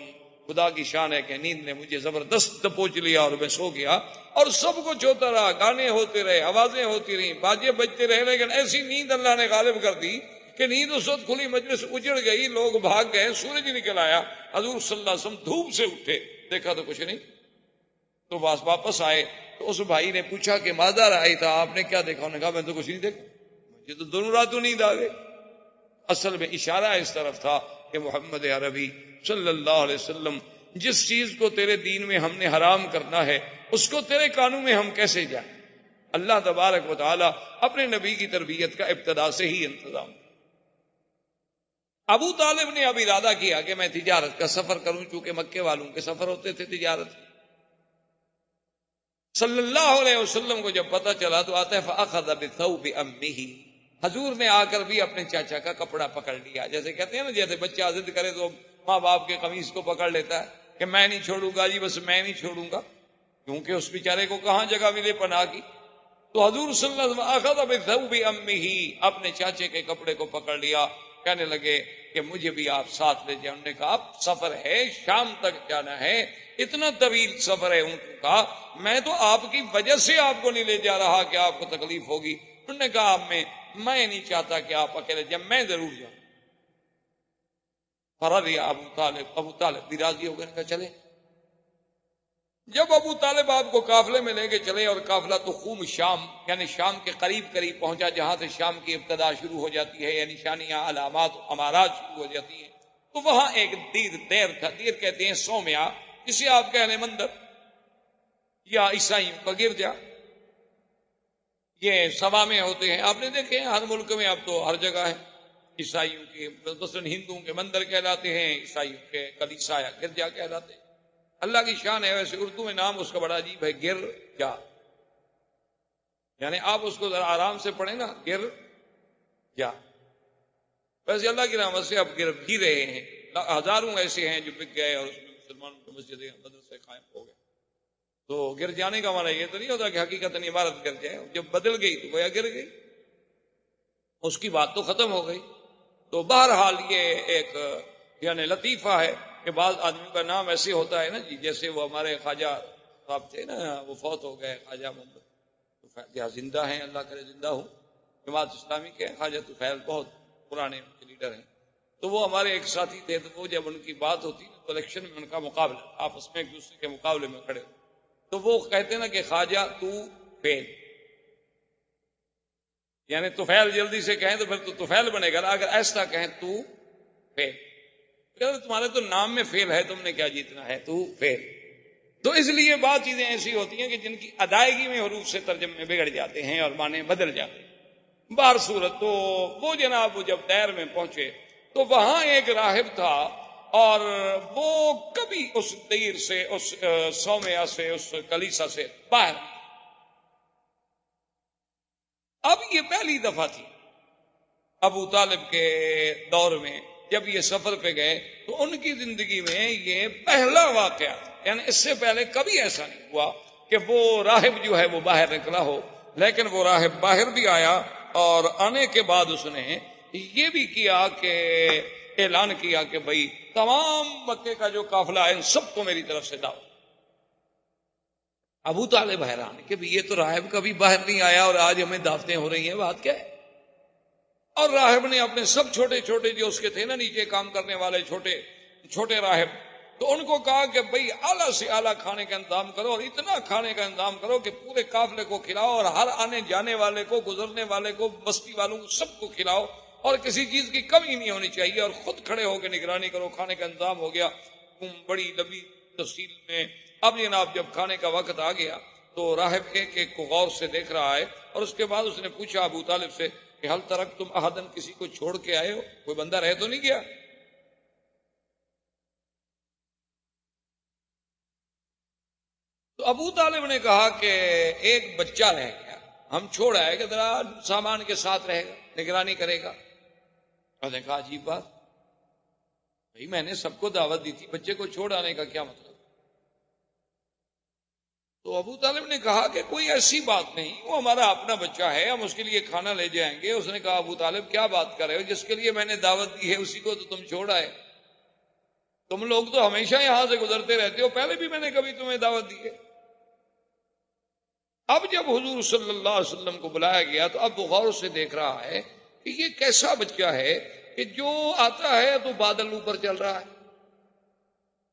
خدا کی شان ہے کہ نیند نے مجھے زبردست دبوچ لیا اور میں سو گیا، اور سب کچھ ہوتا رہا، گانے ہوتے رہے، آوازیں ہوتی رہیں، باجے بجتے رہے، لیکن ایسی نیند اللہ نے غالب کر دی کہ نیند اس وقت کھلی مجلس اجڑ گئی، لوگ بھاگ گئے، سورج نکل آیا، حضور صلی اللہ علیہ وسلم دھوپ سے اٹھے، دیکھا تو کچھ نہیں، تو بس واپس آئے، تو اس بھائی نے پوچھا کہ ماذا رأیت تھا، آپ نے کیا دیکھا؟ انہوں نے کہا میں تو کچھ نہیں دیکھا، مجھے تو دونوں راتوں نیند آ گئی۔ اصل میں اشارہ اس طرف تھا کہ محمد عربی صلی اللہ علیہ وسلم، جس چیز کو تیرے دین میں ہم نے حرام کرنا ہے اس کو تیرے قانون میں ہم کیسے جائیں؟ اللہ تبارک و تعالی اپنے نبی کی تربیت کا ابتدا سے ہی انتظام۔ ابو طالب نے اب ارادہ کیا کہ میں تجارت کا سفر کروں، چونکہ مکے والوں کے سفر ہوتے تھے تجارت۔ صلی اللہ علیہ وسلم کو جب پتہ چلا تو آتا ہے فَأَخَذَ بِثَوْبِ أَمِّهِ، حضور نے آ کر بھی اپنے چاچا کا کپڑا پکڑ لیا، جیسے کہتے ہیں نا، جیسے بچہ ضد کرے تو ماں باپ کے قمیص کو پکڑ لیتا ہے کہ میں نہیں چھوڑوں گا جی، بس میں نہیں چھوڑوں گا، کیونکہ اس بیچارے کو کہاں جگہ ملے پناہ کی۔ تو حضور صلی اللہ علیہ وسلم اخذ بثوب امه، اپنے چاچے کے کپڑے کو پکڑ لیا، کہنے لگے کہ مجھے بھی آپ ساتھ لے جائیں۔ انہوں نے کہا اب سفر ہے، شام تک جانا ہے، اتنا طویل سفر ہے اونٹوں کا، میں تو آپ کی وجہ سے آپ کو نہیں لے جا رہا کہ آپ کو تکلیف ہوگی۔ انہوں نے کہا میں نہیں چاہتا کہ آپ اکیلے جب میں ضرور جاؤں۔ فرضی ابو طالب بھی راضی ہو گئے، کہا چلے۔ جب ابو طالب آپ کو قافلے میں لے کے چلے، اور قافلہ تو خوب شام، یعنی شام کے قریب پہنچا، جہاں سے شام کی ابتدا شروع ہو جاتی ہے، یعنی نشانیاں، علامات، امارات شروع ہو جاتی ہیں، تو وہاں ایک دیر تھا، دیر کہتے ہیں سومیا، جسے آپ کہہ لیں مندر یا عیسائیوں کا گرجا، یہ سبا میں ہوتے ہیں، آپ نے دیکھے ہیں ہر ملک میں، اب تو ہر جگہ ہے، عیسائیوں کے مثلاً ہندوؤں کے مندر کہلاتے ہیں، عیسائیوں کے کلیسا یا گرجا کہلاتے ہیں۔ اللہ کی شان ہے، ویسے اردو میں نام اس کا بڑا عجیب ہے، گر جا، یعنی آپ اس کو ذرا آرام سے پڑھیں نا، گر جا۔ ویسے اللہ کی رحمت سے اب گر بھی رہے ہیں، ہزاروں ایسے ہیں جو بک گئے اور اس میں مسلمانوں کی مسجدیں مدرسے قائم ہو گئے۔ تو گر جانے کا معنی یہ تو نہیں ہوتا کہ حقیقت عبارت گر جائے، جب بدل گئی تو گویا گر گئی، اس کی بات تو ختم ہو گئی۔ تو بہرحال یہ ایک یعنی لطیفہ ہے کہ بعض آدمی کا نام ایسے ہوتا ہے نا جی، جیسے وہ ہمارے خواجہ صاحب تھے نا، وہ فوت ہو گئے، خواجہ محمد، یا زندہ ہیں، اللہ کرے زندہ ہوں، جماعت اسلامی کے خواجہ طفیل بہت پرانے لیڈر ہیں۔ تو وہ ہمارے ایک ساتھی تھے، تو وہ جب ان کی بات ہوتی نا تو الیکشن میں ان کا مقابلہ، آپس میں ایک دوسرے کے مقابلے میں کھڑے، تو وہ کہتے نا کہ خواجہ تو فیل، یعنی طفیل جلدی سے کہیں تو پھر تو طفیل بنے گا، اگر ایسا کہیں تو فیل، تمہارے تو نام میں فیل ہے، تم نے کیا جیتنا ہے، تو فیل۔ تو اس لیے بعض چیزیں ایسی ہوتی ہیں کہ جن کی ادائیگی میں حروف سے ترجمے بگڑ جاتے ہیں اور معنی بدل جاتے ہیں۔ بہر صورت تو وہ جناب جب دیر میں پہنچے تو وہاں ایک راہب تھا، اور وہ کبھی اس دیر سے، اس سومیا سے، اس کلیسا سے باہر، اب یہ پہلی دفعہ تھی ابو طالب کے دور میں، جب یہ سفر پہ گئے تو ان کی زندگی میں یہ پہلا واقعہ تھا، یعنی اس سے پہلے کبھی ایسا نہیں ہوا کہ وہ راہب جو ہے وہ باہر نکلا ہو، لیکن وہ راہب باہر بھی آیا، اور آنے کے بعد اس نے یہ بھی کیا کہ اعلان کیا کہ بھئی تمام مکے کا جو قافلہ ہے ان سب کو میری طرف سے دعوت۔ ابو طالب حیران کہ یہ تو راہب کبھی باہر نہیں آیا اور آج ہمیں دعوتیں ہو رہی ہیں، بات کیا ہے؟ اور راہب نے اپنے سب چھوٹے چھوٹے جو اس کے تھے نا نیچے کام کرنے والے چھوٹے چھوٹے راہب، تو ان کو کہا کہ بھئی اعلیٰ سے اعلیٰ کھانے کا انتظام کرو، اور اتنا کھانے کا انتظام کرو کہ پورے قافلے کو کھلاؤ، اور ہر آنے جانے والے کو، گزرنے والے کو، بستی والوں کو، سب کو کھلاؤ، اور کسی چیز کی کمی نہیں ہونی چاہیے، اور خود کھڑے ہو کے نگرانی کرو۔ کھانے کا انتظام ہو گیا بڑی لمبی تفصیل میں۔ اب جناب جب کھانے کا وقت آ گیا تو راہب ایک ایک کو غور سے دیکھ رہا ہے، اور اس کے بعد اس نے پوچھا ابو طالب سے کہ حل ترک تم احدن، کسی کو چھوڑ کے آئے ہو، کوئی بندہ رہ تو نہیں گیا؟ تو ابو طالب نے کہا کہ ایک بچہ رہ گیا، ہم چھوڑ آئے کہ ذرا سامان کے ساتھ رہے گا، نگرانی کرے گا۔ اور نے کہا عجیب بات، بھائی میں نے سب کو دعوت دی تھی، بچے کو چھوڑ آنے کا کیا مطلب؟ تو تو ابو طالب نے کہا کہ کوئی ایسی بات نہیں، وہ ہمارا اپنا بچہ ہے، ہم اس کے لیے کھانا لے جائیں گے۔ اس نے کہا ابو طالب کیا بات کر رہے ہو، جس کے لیے میں نے دعوت دی ہے اسی کو تو تم چھوڑ آئے، تم لوگ تو ہمیشہ یہاں سے گزرتے رہتے ہو، پہلے بھی میں نے کبھی تمہیں دعوت دی ہے۔ اب جب حضور صلی اللہ علیہ وسلم کو بلایا گیا تو اب وہ غور سے دیکھ رہا ہے کہ یہ کیسا بچہ ہے کہ جو آتا ہے تو بادل اوپر چل رہا ہے،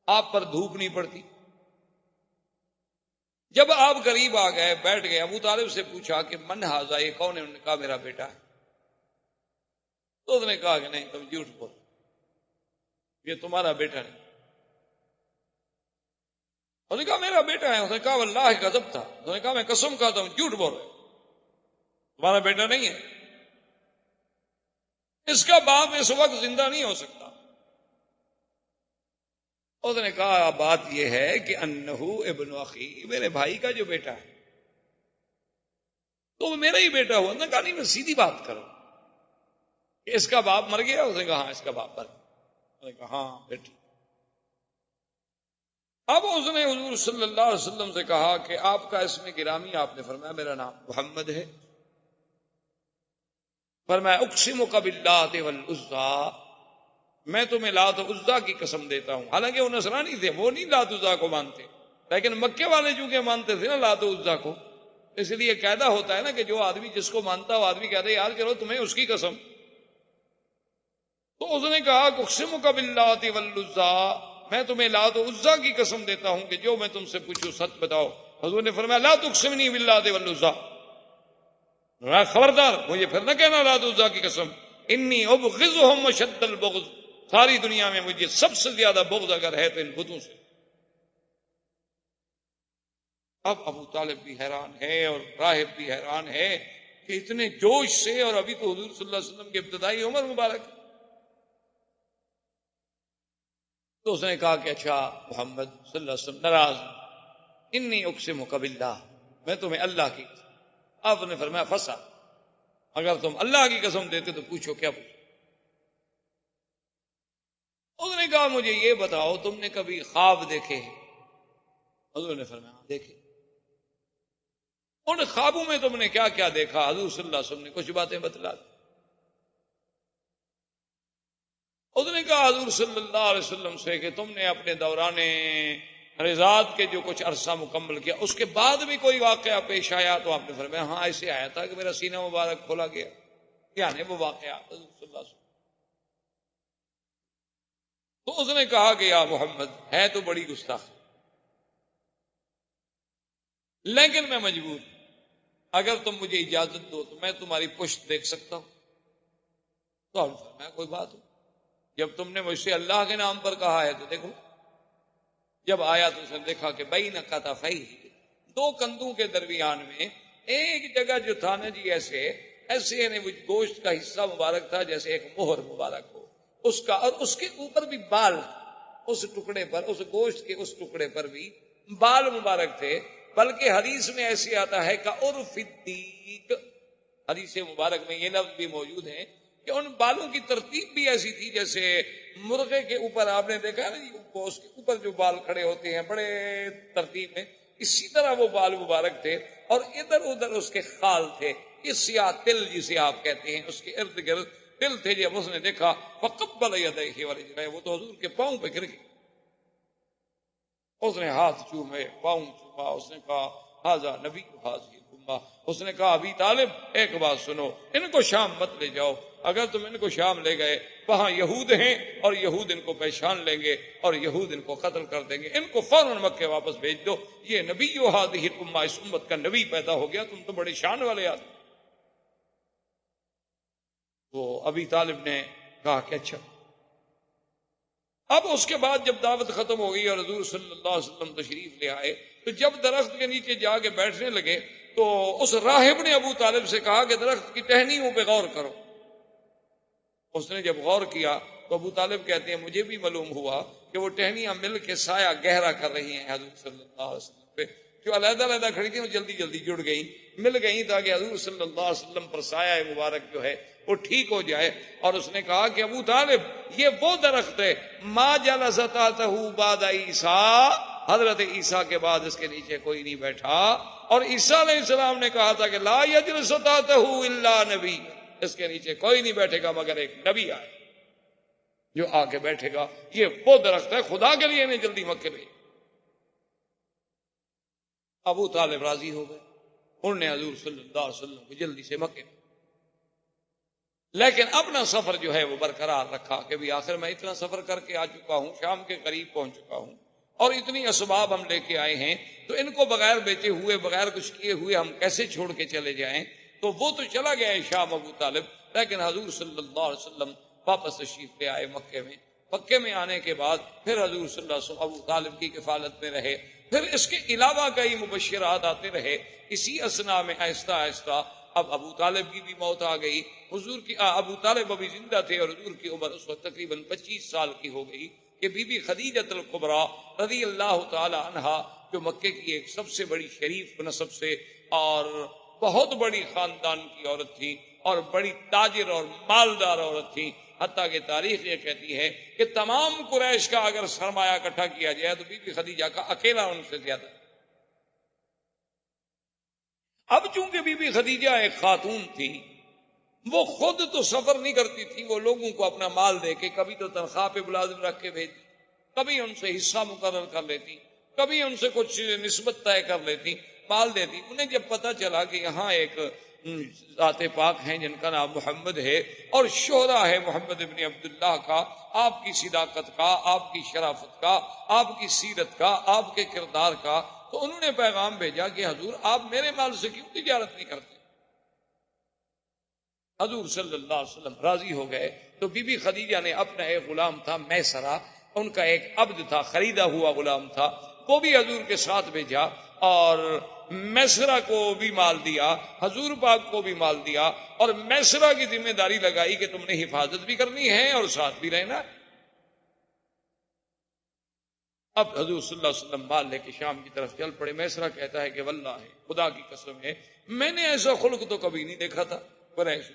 آپ پر دھوپ نہیں پڑتی۔ جب آپ قریب آ گئے، بیٹھ گئے، ابو طالب سے پوچھا کہ من ھذا، یہ کون ہے؟ انہوں نے کہا میرا بیٹا ہے۔ تو اس نے کہا کہ نہیں، تم جھوٹ بول، یہ تمہارا بیٹا نہیں۔ اس نے کہا میرا بیٹا ہے۔ اس نے کہا واللہ کذبت، اس نے کہا میں قسم کھاتا ہوں جھوٹ بول رہے، تمہارا بیٹا نہیں ہے، اس کا باپ اس وقت زندہ نہیں ہو سکتا۔ اس نے کہا بات یہ ہے کہ انہو ابن اخی، میرے بھائی کا جو بیٹا ہے تو وہ میرا ہی بیٹا ہوا۔ نے کہا نہیں، میں سیدھی بات کروں کہ اس کا باپ مر گیا؟ اس نے کہا ہاں اس کا باپ مر گیا۔ اس نے کہا ہاں بیٹا۔ اب اس نے حضور صلی اللہ علیہ وسلم سے کہا کہ آپ کا اسم گرامی، آپ نے فرمایا میرا نام محمد ہے، فرمایا اقسمک باللات والعزیٰ، میں تمہیں لات و عزیٰ کی قسم دیتا ہوں۔ حالانکہ وہ نصرانی تھے، وہ نہیں لات و عزیٰ کو مانتے، لیکن مکے والے چونکہ مانتے تھے نا لات و عزیٰ کو، اس لیے قاعدہ ہوتا ہے نا کہ جو آدمی جس کو مانتا وہ آدمی کہتا ہے یار چلو تمہیں اس کی قسم۔ تو اس نے کہا اقسمک باللات والعزیٰ، میں تمہیں لات و عزیٰ کی قسم دیتا ہوں کہ جو میں تم سے پوچھوں سچ بتاؤ۔ حضور نے فرمایا لا تقسمنی باللات والعزیٰ، خبردار مجھے پھر نہ کہنا لات و عزیٰ کی قسم، انی ابغضہم اشد البغض، ساری دنیا میں مجھے سب سے زیادہ بغض اگر ہے تو ان بتوں سے۔ اب ابو طالب بھی حیران ہے اور راہب بھی حیران ہے کہ اتنے جوش سے، اور ابھی تو حضور صلی اللہ علیہ وسلم کی ابتدائی عمر مبارک۔ تو اس نے کہا کہ اچھا محمد صلی اللہ علیہ وسلم ناراض، انی اقسمک باللہ، میں تمہیں اللہ کی قسم۔ آپ نے فرمایا فسا، اگر تم اللہ کی قسم دیتے تو پوچھو کیا پوچھو۔ اس نے کہا مجھے یہ بتاؤ تم نے کبھی خواب دیکھے ہیں؟ حضور نے فرمایا دیکھے۔ ان خوابوں میں تم نے کیا کیا دیکھا؟ حضور صلی اللہ علیہ وسلم نے کچھ باتیں بتلا دی۔ اس نے کہا حضور صلی اللہ علیہ وسلم سے کہ تم نے اپنے دوران رضاعت کے جو کچھ عرصہ مکمل کیا اس کے بعد بھی کوئی واقعہ پیش آیا؟ تو آپ نے فرمایا ہاں ایسے آیا تھا کہ میرا سینہ مبارک کھولا گیا۔ یعنی وہ واقعہ حضور صلی اللہ علیہ وسلم۔ تو اس نے کہا کہ یا محمد ہے تو بڑی گستاخی، لیکن میں مجبور، اگر تم مجھے اجازت دو تو میں تمہاری پشت دیکھ سکتا ہوں۔ تو آپ نے فرمایا کوئی بات ہو، جب تم نے مجھ سے اللہ کے نام پر کہا ہے تو دیکھو۔ جب آیا تو اس نے دیکھا کہ بین کتفیہ، دو کندھوں کے درمیان میں ایک جگہ جو تھا نا جی ایسے یعنی وہ گوشت کا حصہ مبارک تھا جیسے ایک مہر مبارک ہو اس کا، اور اس کے اوپر بھی بال، اس ٹکڑے پر، اس گوشت کے اس ٹکڑے پر بھی بال مبارک تھے۔ بلکہ حدیث میں ایسے آتا ہے کہ عرف الدیک، حدیث مبارک میں یہ لفظ بھی موجود ہے کہ ان بالوں کی ترتیب بھی ایسی تھی جیسے مرغے کے اوپر آپ نے دیکھا ہے نا جی، اس کے اوپر جو بال کھڑے ہوتے ہیں بڑے ترتیب میں، اسی طرح وہ بال مبارک تھے، اور ادھر ادھر اس کے خال تھے، یہ سیاہ تل جسے آپ کہتے ہیں، اس کے ارد گرد تل تھے۔ جب اس نے دیکھا فقبل یدیہ ورجلہ، وہ تو حضور کے پاؤں پہ گر گئی، اس نے ہاتھ چومے، پاؤں چوما، اس نے کہا ھذا نبی ھذہ الامہ۔ اس نے کہا ابی طالب ایک بات سنو، ان کو شام مت لے جاؤ، اگر تم ان کو شام لے گئے وہاں یہود ہیں اور یہود ان کو پہچان لیں گے اور یہود ان کو قتل کر دیں گے، ان کو فوراً مکے واپس بھیج دو، یہ نبی ھذہ الامہ، اس امت کا نبی پیدا ہو گیا، تم تو بڑے شان والے آدمی۔ تو ابی طالب نے کہا کہ اچھا۔ اب اس کے بعد جب دعوت ختم ہو گئی اور حضور صلی اللہ علیہ وسلم تشریف لے آئے تو جب درخت کے نیچے جا کے بیٹھنے لگے تو اس راہب نے ابو طالب سے کہا کہ درخت کی ٹہنیوں پہ غور کرو۔ اس نے جب غور کیا تو ابو طالب کہتے ہیں مجھے بھی معلوم ہوا کہ وہ ٹہنیاں مل کے سایہ گہرا کر رہی ہیں حضور صلی اللہ علیہ وسلم پہ، جو علیحدہ علیحدہ کھڑی تھی وہ جلدی جلدی جڑ گئیں، مل گئیں تاکہ حضور صلی اللہ علیہ وسلم پر سایہ مبارک جو ہے وہ ٹھیک ہو جائے۔ اور اس نے کہا کہ ابو طالب یہ وہ درخت ہے ما جلس تحتہ بعد عیسیٰ حضرت عیسیٰ کے بعد اس کے نیچے کوئی نہیں بیٹھا، اور عیسیٰ علیہ السلام نے کہا تھا کہ لا یجلس تحتہ الا نبی، اس کے نیچے کوئی نہیں بیٹھے گا مگر ایک نبی آئے جو آ کے بیٹھے گا۔ یہ وہ درخت ہے، خدا کے لیے نہیں جلدی مکے میں۔ ابو طالب راضی ہو گئے، انہوں نے حضور صلی اللہ علیہ وسلم کو جلدی سے مکے میں، لیکن اپنا سفر جو ہے وہ برقرار رکھا کہ بھی آخر میں اتنا سفر کر کے آ چکا ہوں، شام کے قریب پہنچ چکا ہوں، اور اتنی اسباب ہم لے کے آئے ہیں، تو ان کو بغیر بیچے ہوئے، بغیر کچھ کیے ہوئے ہم کیسے چھوڑ کے چلے جائیں؟ تو وہ تو چلا گیا ہے شام ابو طالب، لیکن حضور صلی اللہ علیہ وسلم واپس تشریف لے آئے مکے میں۔ مکے میں آنے کے بعد پھر حضور صلی اللہ علیہ وسلم ابو طالب کی کفالت میں رہے، پھر اس کے علاوہ کئی مبشرات آتے رہے۔ اسی اسنا میں آہستہ آہستہ اب ابو طالب کی بھی موت آ گئی، حضور کی ابو طالب ابھی زندہ تھے اور حضور کی عمر اس وقت تقریباً 25 سال کی ہو گئی کہ بی بی خدیجہ الکبریٰ رضی اللہ تعالی عنہا، جو مکے کی ایک سب سے بڑی شریف نسب سے اور بہت بڑی خاندان کی عورت تھی، اور بڑی تاجر اور مالدار عورت تھی، حتیٰ کہ تاریخ یہ کہتی ہے کہ تمام قریش کا اگر سرمایہ اکٹھا کیا جائے تو بی بی خدیجہ کا اکیلا ان سے زیادہ۔ اب چونکہ بی بی خدیجہ ایک خاتون تھی، وہ خود تو سفر نہیں کرتی تھی، وہ لوگوں کو اپنا مال دے کے، کبھی تو تنخواہ پہ ملازم رکھ کے بھیجتی، کبھی ان سے حصہ مقرر کر لیتی، کبھی ان سے کچھ نسبت طے کر لیتی، مال دیتی۔ انہیں جب پتہ چلا کہ یہاں ایک ذات پاک ہیں جن کا نام محمد ہے اور شہرہ ہے محمد ابن عبداللہ کا، آپ کی صداقت کا، آپ کی شرافت کا، آپ کی سیرت کا، آپ کے کردار کا، تو انہوں نے پیغام بھیجا کہ حضور آپ میرے مال سے کیوں تجارت نہیں کرتے؟ حضور صلی اللہ علیہ وسلم راضی ہو گئے، تو بی بی خدیجہ نے اپنا ایک غلام تھا میسرہ، ان کا ایک عبد تھا، خریدا ہوا غلام تھا، وہ بھی حضور کے ساتھ بھیجا، اور میسرہ کو بھی مال دیا، حضور پاک کو بھی مال دیا، اور میسرہ کی ذمہ داری لگائی کہ تم نے حفاظت بھی کرنی ہے اور ساتھ بھی رہنا۔ اب حضور صلی اللہ علیہ وسلم مال لے کے شام کی طرف چل پڑے۔ میسرہ کہتا ہے کہ واللہ خدا کی قسم ہے میں نے ایسا خلق تو کبھی نہیں دیکھا تھا قریش،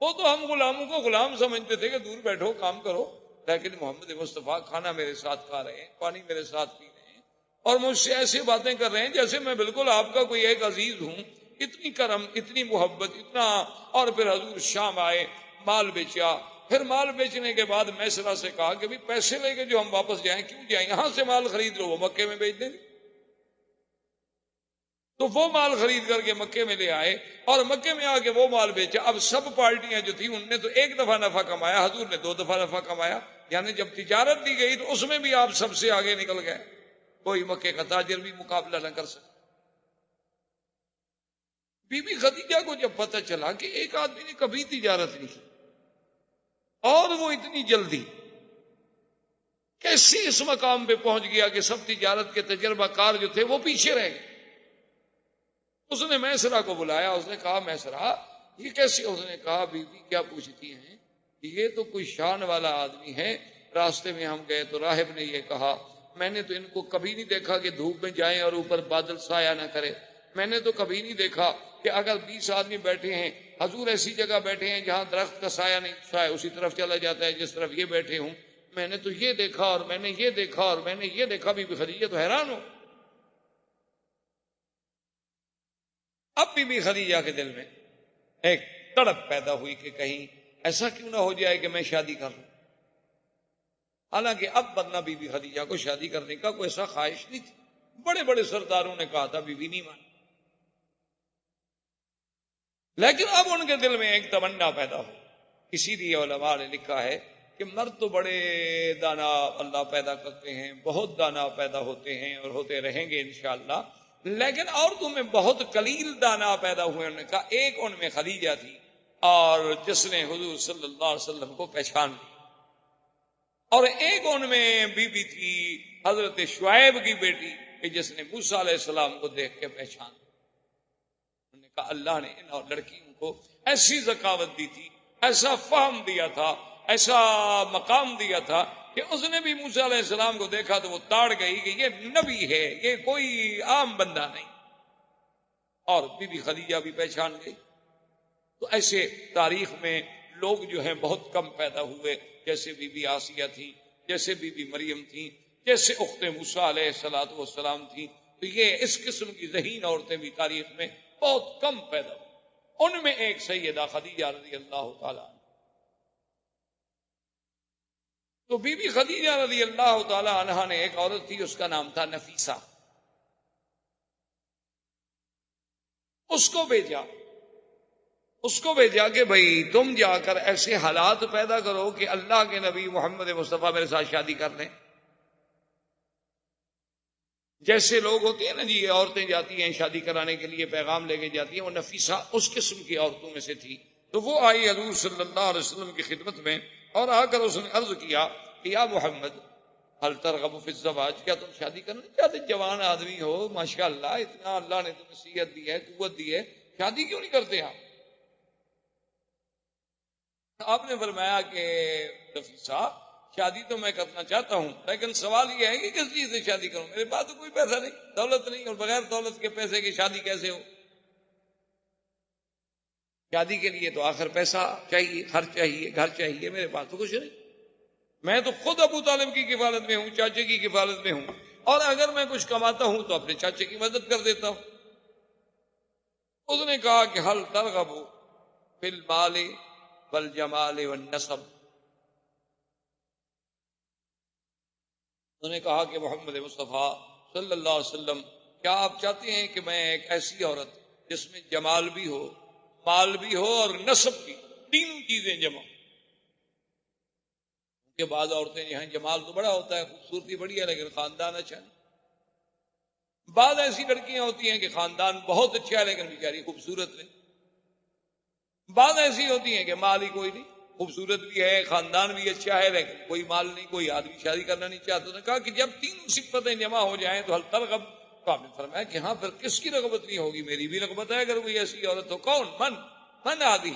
وہ تو ہم غلاموں کو غلام سمجھتے تھے کہ دور بیٹھو کام کرو، لیکن محمد مصطفیٰ کھانا میرے ساتھ کھا رہے ہیں، پانی میرے ساتھ پی رہے ہیں، اور مجھ سے ایسی باتیں کر رہے ہیں جیسے میں بالکل آپ کا کوئی ایک عزیز ہوں۔ اتنی کرم، اتنی محبت، اتنا۔ اور پھر حضور شام آئے، مال بیچا، پھر مال بیچنے کے بعد میسرہ سے کہا کہ بھی پیسے لے کے جو ہم واپس جائیں کیوں جائیں، یہاں سے مال خرید لو، وہ مکے میں بیچ دیں گے۔ تو وہ مال خرید کر کے مکے میں لے آئے، اور مکے میں آ کے وہ مال بیچا۔ اب سب پارٹیاں جو تھیں ان نے تو ایک دفعہ نفع کمایا، حضور نے 2 دفعہ نفع کمایا، یعنی جب تجارت دی گئی تو اس میں بھی آپ سب سے آگے نکل گئے، کوئی مکے کا تاجر بھی مقابلہ نہ کر سکے۔ بی بی خدیجہ کو جب پتہ چلا کہ ایک آدمی نے کبھی تجارت نہیں کی اور وہ اتنی جلدی کیسے اس مقام پہ پہنچ گیا کہ سب تجارت کے تجربہ کار جو تھے وہ پیچھے رہ گئے، اس نے میسرہ کو بلایا، اس نے کہا میسرہ یہ کیسے؟ اس نے کہا بی بی کیا پوچھتی ہیں، یہ تو کوئی شان والا آدمی ہے، راستے میں ہم گئے تو راہب نے یہ کہا، میں نے تو ان کو کبھی نہیں دیکھا کہ دھوپ میں جائیں اور اوپر بادل سایہ نہ کرے، میں نے تو کبھی نہیں دیکھا کہ اگر 20 آدمی بیٹھے ہیں، حضور ایسی جگہ بیٹھے ہیں جہاں درخت کا سایہ نہیں، سایہ اسی طرف چلا جاتا ہے جس طرف یہ بیٹھے ہوں، میں نے تو یہ دیکھا اور میں نے یہ دیکھا اور میں نے یہ دیکھا۔ بی بی خدیجہ تو حیران ہو۔ اب بی بی خدیجہ کے دل میں ایک تڑپ پیدا ہوئی کہ کہیں ایسا کیوں نہ ہو جائے کہ میں شادی کر لوں۔ حالانکہ اب ورنہ بی بی خدیجہ کو شادی کرنے کا کوئی ایسا خواہش نہیں تھی، بڑے بڑے سرداروں نے کہا تھا، بی بی نہیں مانی، لیکن اب ان کے دل میں ایک تمنا پیدا ہو۔ اسی لیے علماء نے لکھا ہے کہ مرد تو بڑے دانا اللہ پیدا کرتے ہیں، بہت دانا پیدا ہوتے ہیں اور ہوتے رہیں گے انشاءاللہ، لیکن عورتوں میں بہت قلیل دانا پیدا ہوئے۔ انہوں نے کہا ایک ان میں خدیجہ تھی، اور جس نے حضور صلی اللہ علیہ وسلم کو پہچان لی، اور ایک ان میں بی بی تھی حضرت شعیب کی بیٹی کہ جس نے موسیٰ علیہ السلام کو دیکھ کے پہچان لی۔ انہوں نے کہا اللہ نے ان لڑکیوں کو ایسی ذکاوت دی تھی، ایسا فہم دیا تھا، ایسا مقام دیا تھا کہ اس نے بھی موسیٰ علیہ السلام کو دیکھا تو وہ تاڑ گئی کہ یہ نبی ہے، یہ کوئی عام بندہ نہیں، اور بی بی خدیجہ بھی پہچان گئی۔ تو ایسے تاریخ میں لوگ جو ہیں بہت کم پیدا ہوئے، جیسے بی بی آسیہ تھی، جیسے بی بی مریم تھی، جیسے اخت موسیٰ علیہ الصلوۃ والسلام تھی. تو یہ اس قسم کی ذہین عورتیں بھی تاریخ میں بہت کم پیدا ہوئی. ان میں ایک سیدہ خدیجہ رضی اللہ تعالیٰ عنہ. تو بی بی خدیجہ رضی اللہ تعالیٰ عنہ نے ایک عورت تھی، اس کا نام تھا نفیسہ. اس کو بھیجا کہ بھئی تم جا کر ایسے حالات پیدا کرو کہ اللہ کے نبی محمد مصطفیٰ میرے ساتھ شادی کر لیں. جیسے لوگ ہوتے ہیں نا جی، عورتیں جاتی ہیں شادی کرانے کے لیے، پیغام لے کے جاتی ہیں، وہ نفیسہ اس قسم کی عورتوں میں سے تھی. تو وہ آئی حضور صلی اللہ علیہ وسلم کی خدمت میں، اور آ کر اس نے عرض کیا کہ یا محمد هل ترغب فی الزواج، کیا تم شادی کرنا چاہتے؟ جوان آدمی ہو ماشاءاللہ، اتنا اللہ نے تمہیں صحت دی ہے، قوت دی ہے، شادی کیوں نہیں کرتے آپ؟ آپ نے فرمایا کہ نفیسہ شادی تو میں کرنا چاہتا ہوں، لیکن سوال یہ ہے کہ کس چیز سے شادی کروں؟ میرے پاس تو کوئی پیسہ نہیں، دولت نہیں، اور بغیر دولت کے پیسے کی شادی کیسے ہو؟ شادی کے لیے تو آخر پیسہ چاہیے، خرچ چاہیے، گھر چاہیے، میرے پاس تو کچھ نہیں. میں تو خود ابو طالب کی کفالت میں ہوں، چاچے کی کفالت میں ہوں، اور اگر میں کچھ کماتا ہوں تو اپنے چاچے کی مدد کر دیتا ہوں. اس نے کہا کہ هل ترغب فی المال والجمال والنسب. انہوں نے کہا کہ محمد مصطفیٰ صلی اللہ علیہ وسلم، کیا آپ چاہتے ہیں کہ میں ایک ایسی عورت جس میں جمال بھی ہو، مال بھی ہو، اور نسب بھی، تینوں چیزیں جمع؟ کہ بعض عورتیں جو ہیں جمال تو بڑا ہوتا ہے، خوبصورتی بڑی ہے، لیکن خاندان اچھا نہیں. بعض ایسی لڑکیاں ہوتی ہیں کہ خاندان بہت اچھا ہے لیکن بیچاری خوبصورت نہیں. بعض ایسی ہوتی ہیں کہ مال ہی کوئی نہیں، خوبصورت بھی ہے، خاندان بھی اچھا ہے، لیکن کوئی مال نہیں، کوئی آدمی شادی کرنا نہیں چاہتا. نے کہا کہ جب تینوں صفتیں جمع ہو جائیں تو حل ترغب. تو آپ نے فرمایا کہ ہاں، پھر کس کی رغبت نہیں ہوگی؟ میری بھی رغبت ہے اگر کوئی ایسی عورت ہو. کون؟ من آدھی،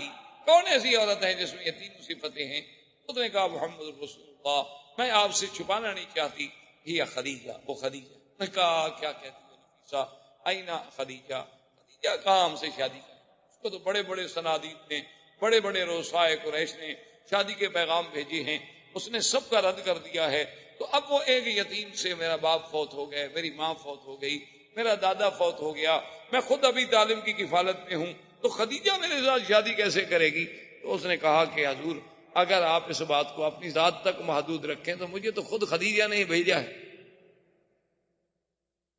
کون ایسی عورت ہے جس میں یہ تینوں صفتیں ہیں؟ اس نے کہا محمد رسول اللہ، میں آپ سے چھپانا نہیں چاہتی، یہ خدیجہ، وہ خدیجہ. نے کہا کیا کہتی ہے نفیسہ؟ اینا خدیجہ، خدیجہ کہاں ہم سے شادی کرے؟ اس کو تو بڑے بڑے صنادید نے، بڑے بڑے رؤسائے قریش نے شادی کے پیغام بھیجے ہیں، اس نے سب کا رد کر دیا ہے. تو اب وہ ایک یتیم سے، میرا باپ فوت ہو گئے، میری ماں فوت ہو گئی، میرا دادا فوت ہو گیا، میں خود ابھی طالب کی کفالت میں ہوں، تو خدیجہ میرے ساتھ شادی کیسے کرے گی؟ تو اس نے کہا کہ حضور اگر آپ اس بات کو اپنی ذات تک محدود رکھیں تو مجھے تو خود خدیجہ نے ہی بھیجا ہے.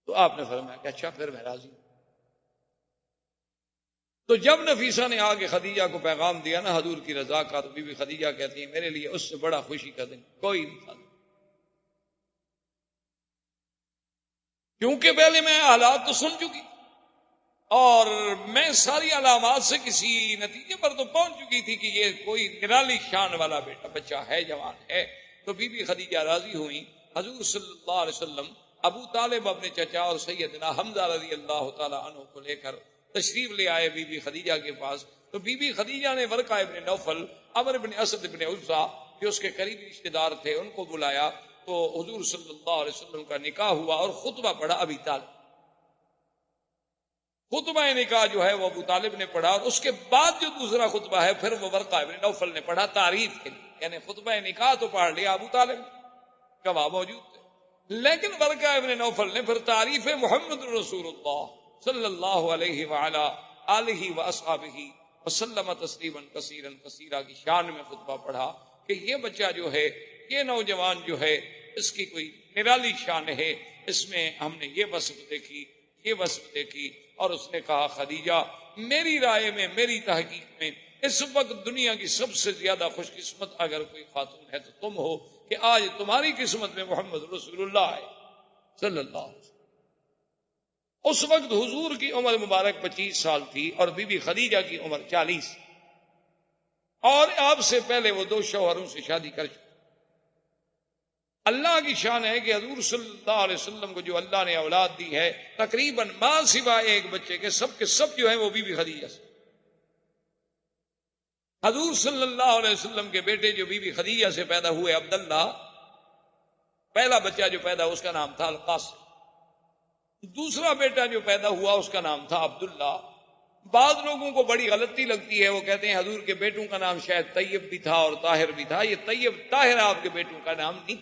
تو آپ نے فرمایا کہ اچھا پھر میں راضی ہوں. تو جب نفیسہ نے آ کے خدیجہ کو پیغام دیا نا حضور کی رضا کا، تو بی بی خدیجہ کہتی ہیں میرے لیے اس سے بڑا خوشی کا دن کوئی نہیں تھا، کیونکہ پہلے میں حالات تو سن چکی اور میں ساری علامات سے کسی نتیجے پر تو پہنچ چکی تھی کہ یہ کوئی نرالی شان والا بیٹا بچہ ہے، جوان ہے. تو بی بی خدیجہ راضی ہوئی. حضور صلی اللہ علیہ وسلم ابو طالب اپنے چچا اور سیدنا حمزہ رضی اللہ تعالی عنہ کو لے کر تشریف لے آئے بی بی خدیجہ کے پاس. تو بی بی خدیجہ نے ورقہ ابن نوفل، عمر بن اسد بن عزہ جو اس کے قریبی رشتے دار تھے، ان کو بلایا. تو حضور صلی اللہ علیہ وسلم کا نکاح ہوا اور خطبہ پڑھا ابی طالب. خطبہ نکاح جو ہے وہ ابو طالب نے پڑھا، اور اس کے بعد جو دوسرا خطبہ ہے پھر وہ ورقہ ابن نوفل نے پڑھا تعریف کے لیے. یعنی خطبہ نکاح تو پڑھ لیا ابو طالب، گواہ موجود تھے، لیکن ورقہ ابن نوفل نے پھر تعریف محمد رسول اللہ صلی اللہ علیہ وعلا آلہ واصحابہ وسلم تسلیما کثیرا کثیرا کی شان میں خطبہ پڑھا کہ یہ بچہ جو ہے، یہ نوجوان جو ہے، اس کی کوئی نرالی شان ہے، اس میں ہم نے یہ وصف دیکھی، یہ وصف دیکھی. اور اس نے کہا خدیجہ میری رائے میں، میری تحقیق میں اس وقت دنیا کی سب سے زیادہ خوش قسمت اگر کوئی خاتون ہے تو تم ہو کہ آج تمہاری قسمت میں محمد رسول اللہ ہے صلی اللہ علیہ وسلم. اس وقت حضور کی عمر مبارک 25 سال تھی اور بی بی خدیجہ کی عمر 40، اور آپ سے پہلے وہ 2 شوہروں سے شادی کر چکے. اللہ کی شان ہے کہ حضور صلی اللہ علیہ وسلم کو جو اللہ نے اولاد دی ہے تقریباً ماں سوائے ایک بچے کے سب جو ہیں وہ بی بی خدیجہ سے. حضور صلی اللہ علیہ وسلم کے بیٹے جو بی بی خدیجہ سے پیدا ہوئے عبداللہ، پہلا بچہ جو پیدا اس کا نام تھا القاسم. دوسرا بیٹا جو پیدا ہوا اس کا نام تھا عبداللہ. بعض لوگوں کو بڑی غلطی لگتی ہے، وہ کہتے ہیں حضور کے بیٹوں کا نام شاید طیب بھی تھا اور طاہر بھی تھا. یہ طیب طاہر آپ کے بیٹوں کا نام نہیں تھا.